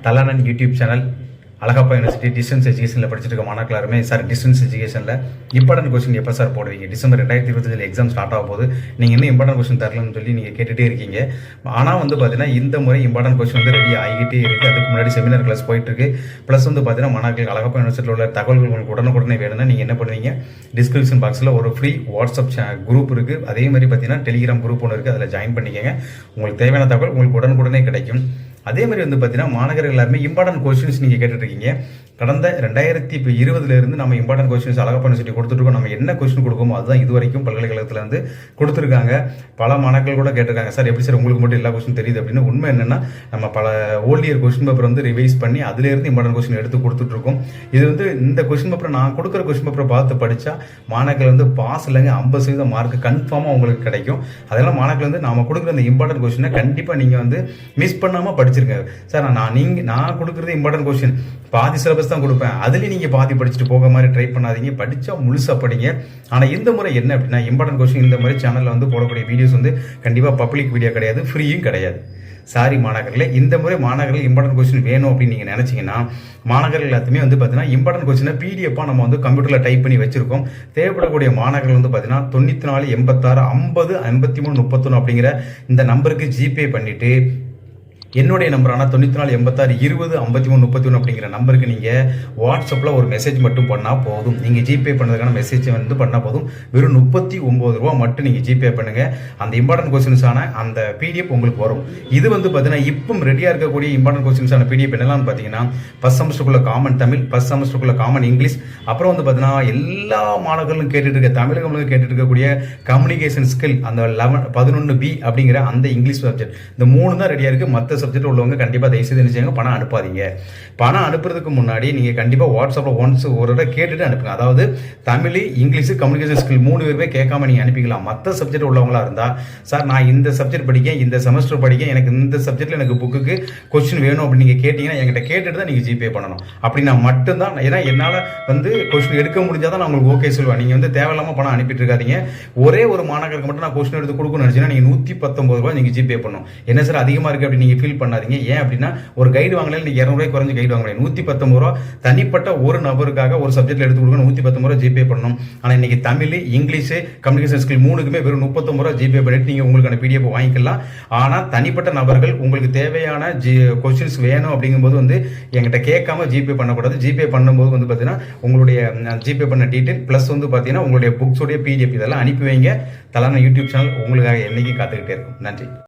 தலானன் YouTube channel Alagappa university distance எஜுகேஷனில் படிச்சுட்டு இருக்க மாணாக்கள் எல்லாருமே சார் டிஸ்டன்ஸ் எஜுகேஷனில் இம்பார்ட்டன்ட் கொஸ்டின் எப்போ சார் போடுவீங்க? டிசம்பர் 2025 எக்ஸாம் ஸ்டார்ட் ஆக போது நீங்கள் இன்னும் இம்பார்ட்டன்ட் கொஸ்டின் தரலன்னு சொல்லி நீங்கள் கேட்டுகிட்டே இருக்கீங்க. ஆனால் பார்த்தீங்கன்னா இந்த முறை இம்பார்ட்டன்ட் கொஸ்டின் ரெடி ஆகிக்கிட்டே இருக்குது. அதுக்கு முன்னாடி செமினார் கிளாஸ் போயிட்டு இருக்கு. ப்ளஸ் பார்த்தீங்கன்னா மாணாக்கள் அழகப்பா யூனிவர்சிட்டியில் உள்ள தகவல்கள் உங்களுக்கு உடனுக்குடனே வேணும்னா நீங்கள் என்ன பண்ணுவீங்க? டிஸ்கிரிப்ஷன் பாக்ஸில் ஒரு ஃப்ரீ வாட்ஸ்அப் குரூப் இருக்குது. அதே மாதிரி பார்த்தீங்கன்னா டெலிகிராம் குரூப் ஒன்று இருக்குது. அதில் ஜாயின் பண்ணிக்கங்க. உங்களுக்கு தேவையான தகவல் உங்களுக்கு உடனுக்குடனே கிடைக்கும். அதே மாதிரி பார்த்தீங்கன்னா மாணவர்கள் எல்லாருமே இம்பார்ட்டன்ட் கொஸ்டின்ஸ் நீங்கள் கேட்டுருக்கீங்க. கடந்த 2020 நம்ம இம்பார்ட்டன்ட் கொஸ்டின்ஸ் அழகப்பா யூனிவர்சிட்டி கொடுத்துருக்கோம். நம்ம என்ன கொஸ்டின் கொடுக்கோமோ அதுதான் இது வரைக்கும் பல்கலைக்கழகத்தில் கொடுத்துருக்காங்க. பல மாணவர்கள் கூட கேட்டிருக்காங்க, சார் எப்படி சார் உங்களுக்கு மட்டும் எல்லா கொஸ்டின் தெரியுது அப்படின்னு. உண்மை என்னன்னா நம்ம பல old year question paper revise பண்ணி அதுலேருந்து இம்பார்ட்டன்ட் கொஸ்டின் எடுத்து கொடுத்துட்ருக்கோம். இது இந்த கொஸ்டின் பேப்பரை நான் கொடுக்குற கொஸ்டின் பேப்பரை பார்த்து படித்தா மாணவர்கள் பாஸ் இல்லைங்க 50% மார்க் கன்ஃபார்மாக உங்களுக்கு கிடைக்கும். அதெல்லாம் மாணவர்கள் நாம் கொடுக்குற இந்த இம்பார்ட்டன்ட் கொஸ்டினை கண்டிப்பாக நீங்கள் மிஸ் பண்ணாமல் படிச்சிருங்க. சார் நான் கொடுக்குறது இம்பார்ட்டன்ட் கொஸ்டின் பாதி சிலபஸ் தான் கொடுப்பேன், அதுலேயும் நீங்கள் பாதி படிச்சுட்டு போக மாதிரி ட்ரை பண்ணாதீங்க. படித்தா முழுசாக படிங்க. ஆனால் இந்த முறை என்ன அப்படின்னா இம்பார்ட்டன்ட் கொஸ்டின் இந்த மாதிரி சேனலில் போடக்கூடிய வீடியோஸ் கண்டிப்பாக பப்ளிக் வீடியோ கிடையாது, ஃப்ரீயும் கிடையாது. சாரி மாணவர்களே, இந்த முறை மாணவர்கள் இம்பார்ட்டன்ட் கொஸ்டின் வேணும் அப்படின்னு நீங்கள் நினச்சிங்கன்னா மாணவர்கள் எல்லாத்துமே பார்த்தீங்கன்னா இம்பார்ட்டன்ட் கொஸ்டினை பிடிஎஃபாக நம்ம கம்ப்யூட்டரில் டைப் பண்ணி வச்சிருக்கோம். தேவைப்படக்கூடிய மாணவர்கள் பார்த்தீங்கன்னா 94 86 50 53 31 அப்படிங்கிற இந்த நம்பருக்கு ஜிபே பண்ணிவிட்டு என்னுடைய நம்பரான 94 86 20 53 31 அப்படிங்கிற நம்பருக்கு நீங்கள் வாட்ஸ்அப்பில் ஒரு மெசேஜ் மட்டும் பண்ணால் போதும். நீங்கள் ஜிபே பண்ணதுக்கான மெசேஜ் பண்ணால் போதும். வெறும் 39 ரூபா மட்டும் நீங்கள் ஜிபே பண்ணுங்கள். அந்த இம்பார்ட்டன்ட் கொஸ்டின்ஸான அந்த பிடிஎஃப் உங்களுக்கு வரும். இது பார்த்தீங்கன்னா இப்போ ரெடியாக இருக்கக்கூடிய இம்பார்ட்டன்ட் கொஸ்டின்ஸான பிடிஎஃப் என்னெல்லாம் பார்த்தீங்கன்னா ஃபர்ஸ்ட் செமஸ்டருக்குள்ள காமன் தமிழ், ஃபர்ஸ்ட் செமஸ்டருக்குள்ள காமன் இங்கிலீஷ், அப்புறம் பார்த்தீங்கன்னா எல்லா மாணவர்களும் கேட்டுட்டு இருக்க தமிழகங்களுக்கு கேட்டுட்டு இருக்கக்கூடிய கம்யூனிகேஷன் ஸ்கில் அந்த 11B அப்படிங்கிற அந்த இங்கிலீஷ் சப்ஜெக்ட், இந்த 3 தான் ரெடியாக இருக்குது. மற்ற சப்ஜெக்ட் உள்ளவங்க கண்டிப்பாக தயவுசெய்து என்ன செய்யுங்க, பணம் அனுப்பாதீங்க. பணம் அனுப்புறதுக்கு முன்னாடி நீங்கள் கண்டிப்பாக வாட்ஸ்அப்பில் ஒன்ஸ் ஒரு தடவை கேட்டுட்டு அனுப்புங்க. அதாவது தமிழ், இங்கிலீஷ், கம்யூனிகேஷன் ஸ்கில் 3 பேருமே கேட்காம நீங்கள் அனுப்பிக்கலாம். மற்ற சப்ஜெக்ட் உள்ளவங்களா இருந்தால், சார் நான் இந்த சப்ஜெக்ட் படிக்கேன், இந்த செமஸ்டர் படிக்கேன், எனக்கு இந்த சப்ஜெக்ட்டில் எனக்கு புக்குக்கு கொஸ்டின் வேணும் அப்படின்னு நீங்கள் கேட்டிங்கன்னா என்கிட்ட கேட்டுட்டு தான் நீங்கள் ஜிபே பண்ணணும். அப்படின்னா மட்டும்தான், ஏன்னா என்னால் கொஸ்டின் எடுக்க முடிஞ்சால் தான் நான் உங்களுக்கு ஓகே சொல்லுவேன். நீங்கள் தேவையில்லாமல் பணம் அனுப்பிட்டு இருக்காதீங்க. ஒரே ஒரு மாணவருக்கு மட்டும் நான் கொஸ்டின் எடுத்து கொடுக்கணும்னு நினச்சிங்கன்னா நீங்கள் 119 ரூபாய் நீங்கள் ஜிபே பண்ணணும். என்ன சார் அதிகமாக இருக்குது அப்படின்னு நீங்கள் ஃபீல் பண்ணாதீங்க. ஏன் அப்படின்னா ஒரு கைடு வாங்கல நீங்கள் 200 ரூபாய் குறைஞ்ச கைடு வாங்க 119 ரூபா தனிப்பட்ட ஒரு நபருக்காக ஒரு சப்ஜெக்ட்ல எடுத்து கொடுக்கணும். 119 ரூபா ஜிபே பண்ணணும். ஆனால் இன்னைக்கு தமிழ், இங்கிலீஷ், கம்யூனிகேஷன் ஸ்கில் 3க்குமே வெறும் 39 ரூபா ஜிபே பண்ணிட்டு நீங்கள் உங்களுக்கான பிடிஎஃப் வாங்கிக்கலாம். ஆனால் தனிப்பட்ட நபர்கள் உங்களுக்கு தேவையான கொஸ்டின்ஸ் வேணும் அப்படிங்கும்போது என்கிட்ட கேட்காம ஜிபே பண்ணக்கூடாது. ஜிபே பண்ணும்போது பார்த்தீங்கன்னா உங்களுடைய ஜிபே பண்ண டீட்டெயில் ப்ளஸ் பார்த்தீங்கன்னா உங்களுடைய புக்ஸோடைய பிடிஎஃப் இதெல்லாம் அனுப்பி வைங்க. தலான யூடியூப் சேனல் உங்களுக்காக என்னைக்கு காத்துக்கிட்டே இருக்கும். நன்றி.